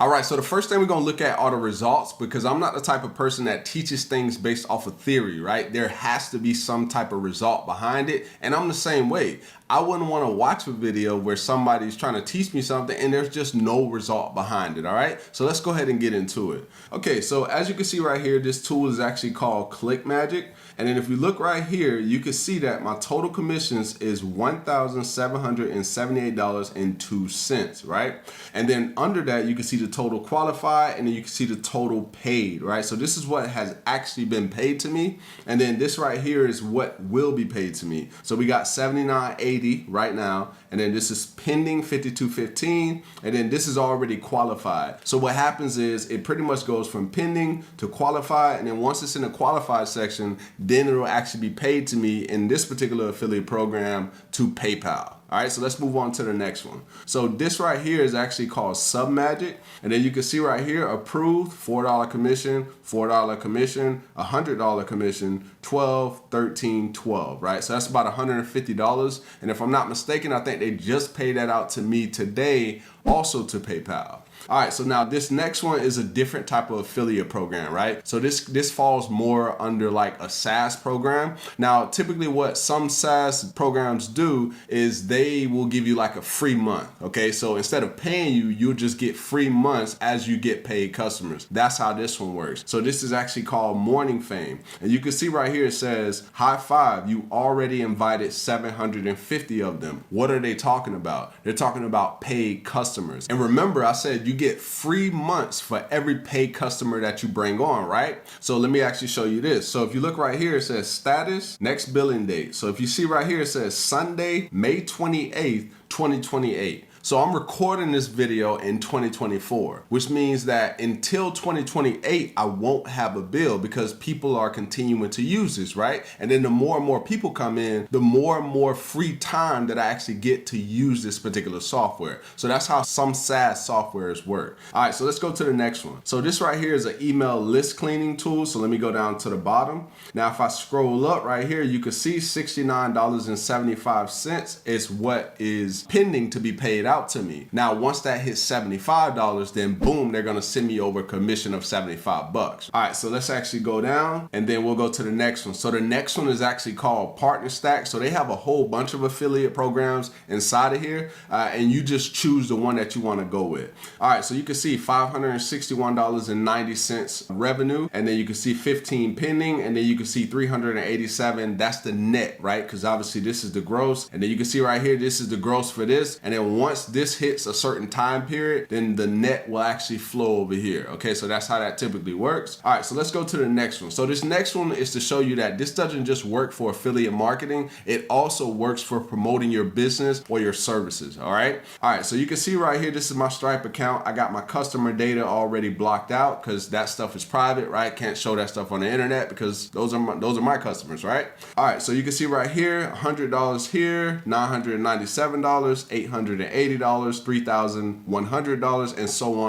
All right, so the first thing we're gonna look at are the results, because I'm not the type of person that teaches things based off of theory, right? There has to be some type of result behind it, and I'm the same way. I wouldn't want to watch a video where somebody's trying to teach me something and there's just no result behind it, all right? So let's go ahead and get into it. Okay, so as you can see right here, this tool is actually called Click Magic. And then if you look right here, you can see that my total commissions is $1,778.02, right? And then under that, you can see the total qualified, and then you can see the total paid, right? So this is what has actually been paid to me. And then this right here is what will be paid to me. So we got $79.80 right now, and then this is pending $52.15, and then this is already qualified. So what happens is it pretty much goes from pending to qualified, and then once it's in the qualified section, then it'll actually be paid to me in this particular affiliate program to PayPal. All right, so let's move on to the next one. So this right here is actually called Sub Magic. And then you can see right here, approved, $4 commission, $4 commission, $100 commission, 12, 13, 12, right? So that's about $150. And if I'm not mistaken, I think they just paid that out to me today, also to PayPal. All right, so now this next one is a different type of affiliate program, right? So this falls more under like a SaaS program. Now, typically what some SaaS programs do is they will give you like a free month, okay? So instead of paying you, you'll just get free months as you get paid customers. That's how this one works. So this is actually called Morning Fame. And you can see right here, it says, high five, you already invited 750 of them. What are they talking about? They're talking about paid customers. And remember, I said you get free months for every paid customer that you bring on, right? So let me actually show you this. So if you look right here, it says status, next billing date. So if you see right here, it says Sunday, May 28th, 2028. So I'm recording this video in 2024, which means that until 2028, I won't have a bill because people are continuing to use this, right? And then the more and more people come in, the more and more free time that I actually get to use this particular software. So that's how some SaaS softwares work. All right, so let's go to the next one. So this right here is an email list cleaning tool. So let me go down to the bottom. Now, if I scroll up right here, you can see $69.75 is what is pending to be paid out to me. Now, once that hits $75, then boom, they're gonna send me over a commission of $75. All right, so let's actually go down and then we'll go to the next one. So the next one is actually called Partner Stack. So they have a whole bunch of affiliate programs inside of here, and you just choose the one that you wanna go with. All right, so you can see $561.90 revenue, and then you can see 15 pending, and then you can see 387, that's the net, right? Because obviously this is the gross, and then you can see right here, this is the gross for this, and then once this hits a certain time period, then the net will actually flow over here. Okay, so that's how that typically works. All right, so let's go to the next one. So this next one is to show you that this doesn't just work for affiliate marketing, it also works for promoting your business or your services. All right, so you can see right here, this is my Stripe account. I got my customer data already blocked out because that stuff is private, right? Can't show that stuff on the internet because those are my customers, right? All right, so you can see right here, $100 here, $997, $880, $3,100, and so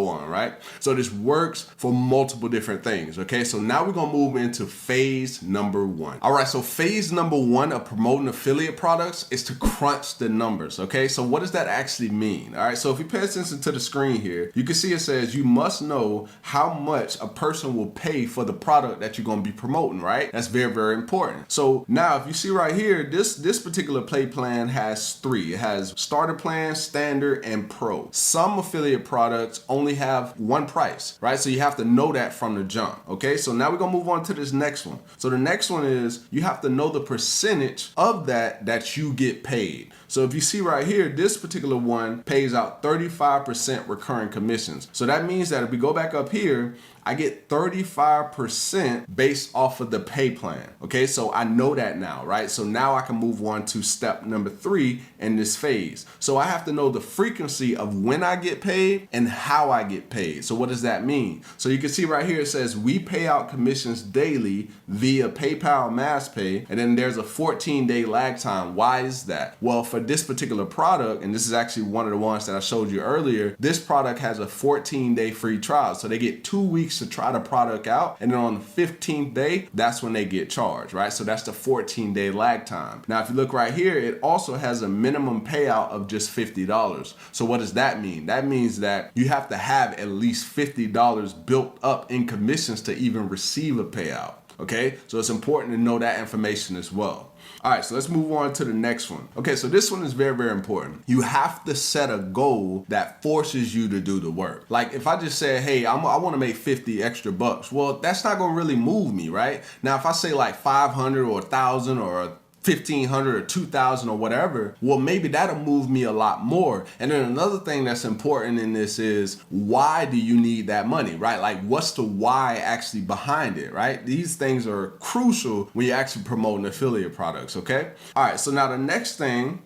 on, right? So this works for multiple different things, okay? So now we're gonna move into phase number one. All right, so phase number one of promoting affiliate products is to crunch the numbers, okay? So what does that actually mean? All right, so if you pay attention to the screen here, you can see it says you must know how much a person will pay for the product that you're gonna be promoting, right? That's very, very important. So now if you see right here, this particular pay plan has three. It has starter plan, standard, and pro. Some affiliate products only have one price, right? So you have to know that from the jump, okay? So now we're gonna move on to this next one. So the next one is you have to know the percentage of that you get paid. So if you see right here, this particular one pays out 35% recurring commissions. So that means that if we go back up here, I get 35% based off of the pay plan. Okay, so I know that now, right? So now I can move on to step number 3 in this phase. So I have to know the frequency of when I get paid and how I get paid. So what does that mean? So you can see right here, it says we pay out commissions daily via PayPal Mass Pay, and then there's a 14-day lag time. Why is that? Well, for for this particular product, and this is actually one of the ones that I showed you earlier, this product has a 14-day free trial. So they get 2 weeks to try the product out, and then on the 15th day, that's when they get charged, right? So that's the 14-day lag time. Now, if you look right here, it also has a minimum payout of just $50. So what does that mean? That means that you have to have at least $50 built up in commissions to even receive a payout. Okay, so it's important to know that information as well. All right, so let's move on to the next one. Okay, so this one is very, very important. You have to set a goal that forces you to do the work. Like if I just say, hey, I want to make 50 extra bucks. Well, that's not going to really move me, right? Now, if I say like 500 or 1,000 or 1,500 or 2,000 or whatever, well, maybe that'll move me a lot more. And then another thing that's important in this is, why do you need that money, right? Like, what's the why actually behind it, right? These things are crucial when you're actually promoting affiliate products, okay? All right, so now the next thing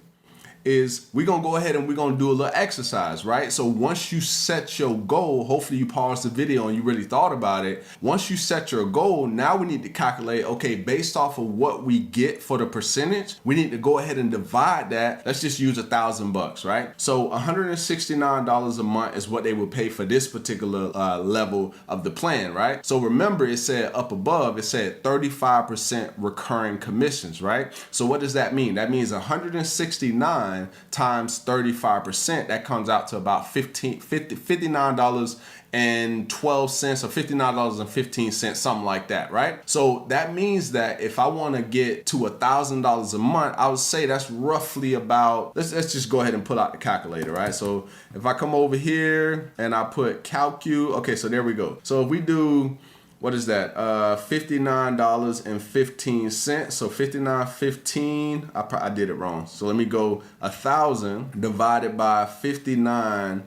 is we're gonna go ahead and we're gonna do a little exercise, right? So once you set your goal, hopefully you paused the video and you really thought about it. Once you set your goal, now we need to calculate, okay, based off of what we get for the percentage, we need to go ahead and divide that. Let's just use $1,000, right? So $169 a month is what they would pay for this particular level of the plan, right? So remember, it said up above, it said 35% recurring commissions, right? So what does that mean? That means 169 times 35%, that comes out to about $59.12 or $59.15, something like that, right? So that means that if I want to get to $1,000 a month, I would say that's roughly about, let's just go ahead and pull out the calculator, right? So if I come over here and I put calcu, okay, so there we go. So if we do, what is that? $59.15. So 59.15. I did it wrong. So let me go 1,000 divided by 59.15.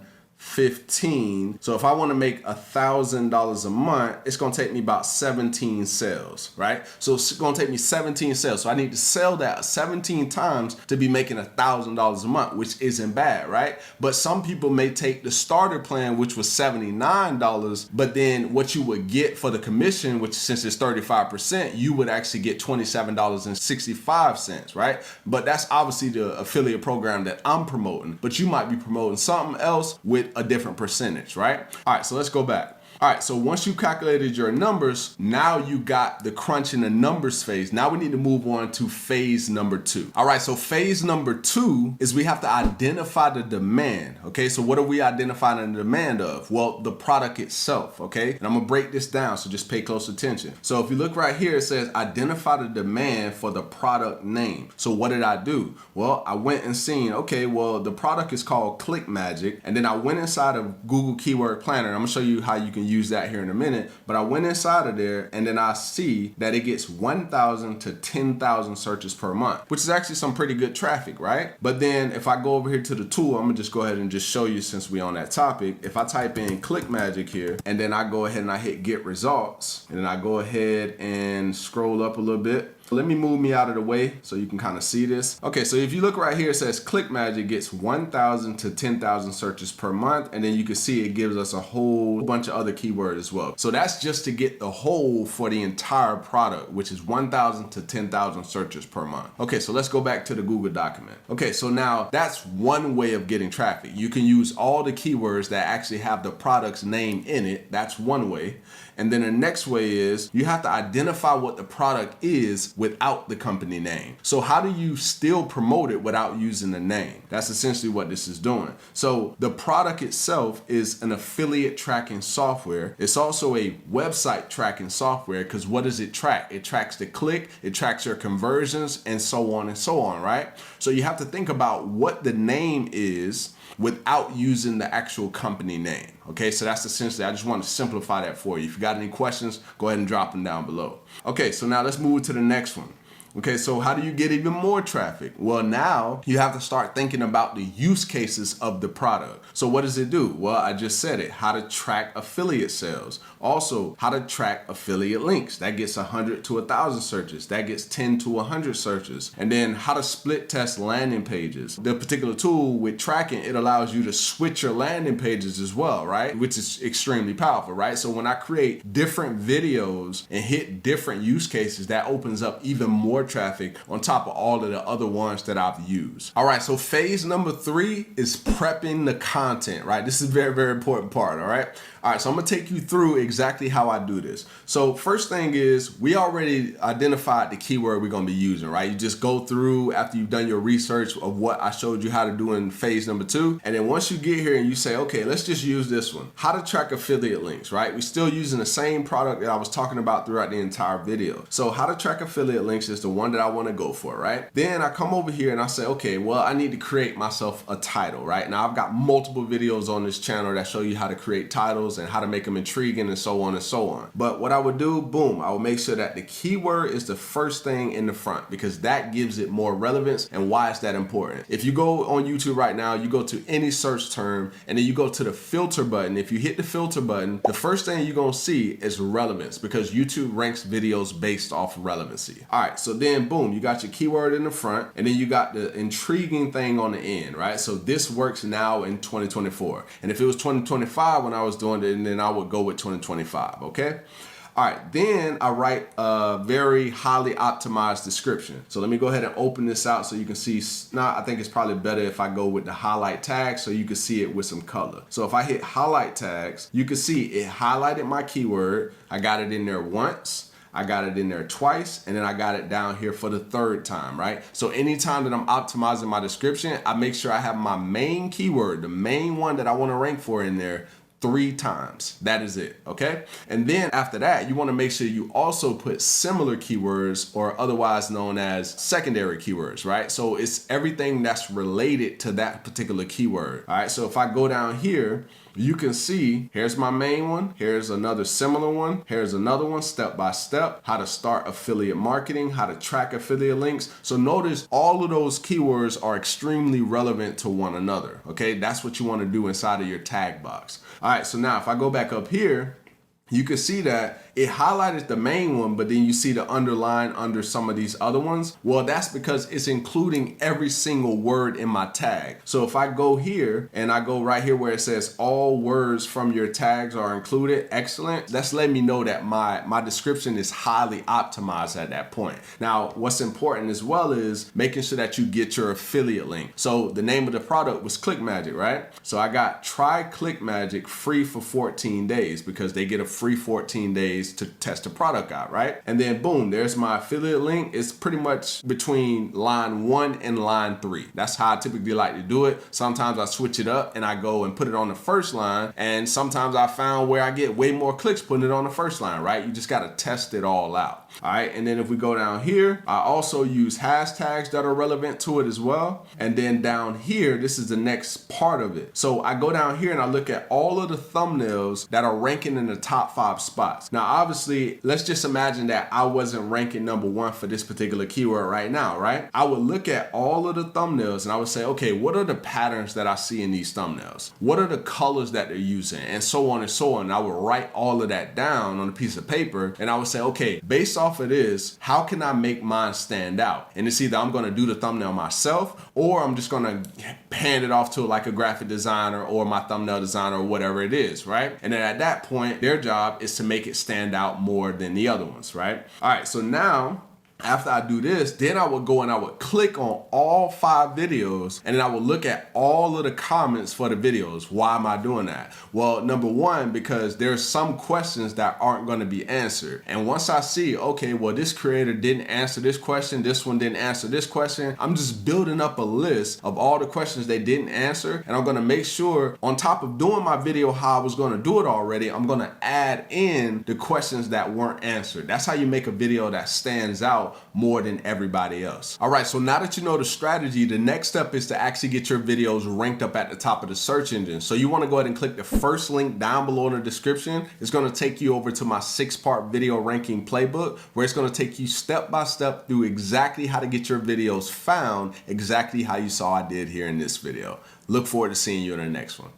So if I want to make $1,000 a month, it's going to take me about 17 sales, right? So it's going to take me 17 sales. So I need to sell that 17 times to be making $1,000 a month, which isn't bad, right? But some people may take the starter plan, which was $79, but then what you would get for the commission, which since it's 35%, you would actually get $27.65, right? But that's obviously the affiliate program that I'm promoting, but you might be promoting something else with a different percentage, right? All right, so let's go back. All right, so once you calculated your numbers, now you got the crunching the numbers phase. Now we need to move on to phase number 2. All right, so phase number 2 is we have to identify the demand, okay? So what are we identifying the demand of? Well, the product itself, okay? And I'm gonna break this down, so just pay close attention. So if you look right here, it says identify the demand for the product name. So what did I do? Well, I went and seen, okay, well, the product is called Click Magic, and then I went inside of Google Keyword Planner. I'm gonna show you how you can use that here in a minute, but I went inside of there and then I see that it gets 1,000 to 10,000 searches per month, which is actually some pretty good traffic, right? But then if I go over here to the tool, I'm gonna just go ahead and just show you since we on that topic. If I type in Click Magic here and then I go ahead and I hit get results and then I go ahead and scroll up a little bit. Let me move me out of the way so you can kind of see this. Okay, so if you look right here, it says Click Magic gets 1,000 to 10,000 searches per month. And then you can see it gives us a whole bunch of other keywords as well. So that's just to get the whole for the entire product, which is 1,000 to 10,000 searches per month. Okay, so let's go back to the Google document. Okay, so now that's one way of getting traffic. You can use all the keywords that actually have the product's name in it. That's one way. And then the next way is you have to identify what the product is without the company name. So how do you still promote it without using the name? That's essentially what this is doing. So the product itself is an affiliate tracking software. It's also a website tracking software because what does it track? It tracks the click, it tracks your conversions, and so on, right? So you have to think about what the name is without using the actual company name. Okay, so that's essentially, I just want to simplify that for you. If you got any questions, go ahead and drop them down below. Okay, so now let's move to the next one. Okay, so how do you get even more traffic? Well, now you have to start thinking about the use cases of the product. So what does it do? Well, I just said it, how to track affiliate sales. Also, how to track affiliate links. That gets 100 to 1,000 searches. That gets 10 to 100 searches. And then how to split test landing pages. The particular tool with tracking, it allows you to switch your landing pages as well, right? Which is extremely powerful, right? So when I create different videos and hit different use cases, that opens up even more more traffic on top of all of the other ones that I've used. All right, so phase number 3 is prepping the content, right? This is a very, very important part, all right? All right, so I'm gonna take you through exactly how I do this. So first thing is, we already identified the keyword we're gonna be using, right? You just go through after you've done your research of what I showed you how to do in phase number 2. And then once you get here and you say, okay, let's just use this one. How to track affiliate links, right? We're still using the same product that I was talking about throughout the entire video. So how to track affiliate links is the one that I wanna go for, right? Then I come over here and I say, okay, well, I need to create myself a title, right? Now I've got multiple videos on this channel that show you how to create titles and how to make them intriguing and so on and so on. But what I would do, boom, I would make sure that the keyword is the first thing in the front because that gives it more relevance. And why is that important? If you go on YouTube right now, you go to any search term and then you go to the filter button. If you hit the filter button, the first thing you're gonna see is relevance because YouTube ranks videos based off relevancy. All right, so then boom, you got your keyword in the front and then you got the intriguing thing on the end, right? So this works now in 2024. And if it was 2025 when I was doing it, and then I would go with 2025, okay? All right, then I write a very highly optimized description. So let me go ahead and open this out so you can see. Now, I think it's probably better if I go with the highlight tag so you can see it with some color. So if I hit highlight tags, you can see it highlighted my keyword. I got it in there once. I got it in there twice, and then I got it down here for the 3rd time, right? So anytime that I'm optimizing my description, I make sure I have my main keyword, the main one that I want to rank for in there, 3 times. That is it, okay? And then after that, you want to make sure you also put similar keywords or otherwise known as secondary keywords, right? So it's everything that's related to that particular keyword, all right? So if I go down here, you can see here's my main one, here's another similar one, here's another one, step by step, how to start affiliate marketing, how to track affiliate links. So notice all of those keywords are extremely relevant to one another, okay? That's what you want to do inside of your tag box. All right, so now if I go back up here, you can see that it highlighted the main one, but then you see the underline under some of these other ones. Well, that's because it's including every single word in my tag. So if I go here and I go right here where it says all words from your tags are included, excellent. That's letting me know that my description is highly optimized at that point. Now, what's important as well is making sure that you get your affiliate link. So the name of the product was Click Magic, right? So I got try Click Magic free for 14 days because they get a free 14 days to test the product out, right? And then boom, there's my affiliate link. It's pretty much between line 1 and line 3. That's how I typically like to do it. Sometimes I switch it up and I go and put it on the first line. And sometimes I found where I get way more clicks putting it on the first line, right? You just got to test it all out. All right, and then if we go down here, I also use hashtags that are relevant to it as well. And then down here, this is the next part of it. So I go down here and I look at all of the thumbnails that are ranking in the top 5 spots. Now, obviously, let's just imagine that I wasn't ranking number 1 for this particular keyword right now, right? I would look at all of the thumbnails and I would say, okay, what are the patterns that I see in these thumbnails? What are the colors that they're using? And so on and so on. And I would write all of that down on a piece of paper and I would say, okay, based off of this, how can I make mine stand out? And it's either I'm going to do the thumbnail myself or I'm just going to hand it off to like a graphic designer or my thumbnail designer or whatever it is, right? And then at that point, their job is to make it stand out more than the other ones, right? All right, so now after I do this, then I would go and I would click on all 5 videos and then I would look at all of the comments for the videos. Why am I doing that? Well, number 1, because there's some questions that aren't going to be answered. And once I see, okay, well, this creator didn't answer this question, this one didn't answer this question, I'm just building up a list of all the questions they didn't answer. And I'm going to make sure on top of doing my video how I was going to do it already, I'm going to add in the questions that weren't answered. That's how you make a video that stands out more than everybody else. All right, so now that you know the strategy, the next step is to actually get your videos ranked up at the top of the search engine. So you want to go ahead and click the first link down below in the description. It's going to take you over to my 6-part video ranking playbook where it's going to take you step by step through exactly how to get your videos found, exactly how you saw I did here in this video. Look forward to seeing you in the next one.